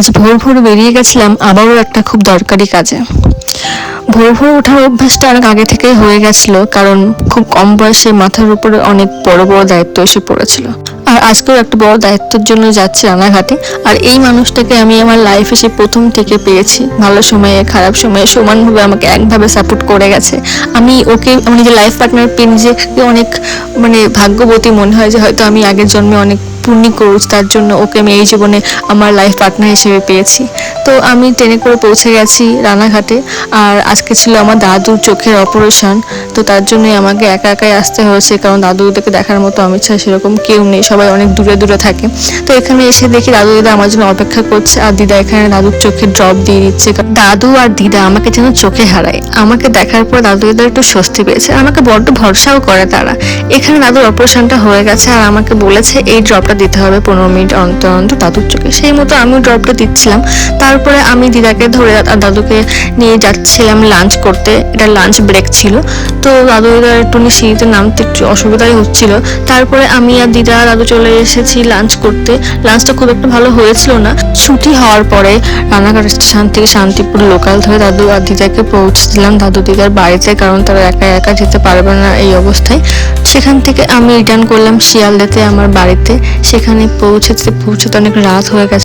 আজ ভোর ভোর বেরিয়ে গেছিলাম আবারও একটা খুব দরকারি কাজে। ভোর ভোর ওঠার অভ্যাসটা অনেক আগে থেকেই হয়ে গেছিল, কারণ খুব কম বয়সে মাথার উপরে অনেক বড় বড় দায়িত্ব এসে পড়েছিল। আর আজকেও একটা বড় দায়িত্বের জন্য যাচ্ছি রানাঘাটে। আর এই মানুষটাকে আমি আমার লাইফে সে প্রথম থেকে পেয়েছি, ভালো সময়ে খারাপ সময়ে সমানভাবে আমাকে একভাবে সাপোর্ট করে গেছে। আমি ওকে আমার নিজের লাইফ পার্টনার পেয়ে নিজেকে অনেক ভাগ্যবতী মনে হয়, যে হয়তো আমি আগের জন্মে অনেক পুণ্য করেছি, তার জন্য ওকে আমি এই জীবনে আমার লাইফ পার্টনার হিসেবে পেয়েছি। তো আমি ট্রেনে করে পৌঁছে গেছি রানাঘাটে। আর আজকে ছিল আমার দাদুর চোখের অপারেশন, তো তার জন্যই আমাকে একা একাই আসতে হয়েছে, কারণ দাদুদেরকে দেখার মতো আমি ছাড়া সেরকম কেউ নেই, সবাই অনেক দূরে দূরে থাকে। তো এখানে এসে দেখি দাদু দিদা আমার জন্য অপেক্ষা করছে, আর দিদা এখানে দাদুর চোখে ড্রপ দিয়ে দিচ্ছে। দাদু আর দিদা আমাকে যেন চোখে হারায়। আমাকে দেখার পর দাদু দিদা একটু স্বস্তি পেয়েছে, আমাকে বড্ড ভরসাও করে তারা। এখানে দাদুর অপারেশনটা হয়ে গেছে, আর আমাকে বলেছে এই ড্রপটা দিতে হবে 15 মিনিট অন্তর অন্তর দাদুর চোখে। সেই মতো আমিও ড্রপটা দিচ্ছিলাম। তারপরে আমি দিদাকে ধরে আর দাদুকে নিয়ে যাচ্ছিলাম লাঞ্চ করতে। এটা লাঞ্চ ব্রেক ছিল। তো দাদু দিদার একটু সিঁড়িতে নামতে একটু অসুবিধাই হচ্ছিল। তারপরে আমি আর দিদা দাদু চলে এসেছি লাঞ্চ করতে। লাঞ্চটা খুব একটা ভালো হয়েছিল না। ছুটি হওয়ার পরে রানাঘাট স্টেশন থেকে শান্তিপুর লোকাল ধরে দাদু আর দিদাকে পৌঁছে দিলাম দাদু দিদার বাড়িতে, কারণ তারা একা একা যেতে পারবে না এই অবস্থায়। সেখান থেকে আমি রিটার্ন করলাম শিয়ালদাতে আমার বাড়িতে। সেখানে পৌঁছতে অনেক রাত হয়ে গেছে।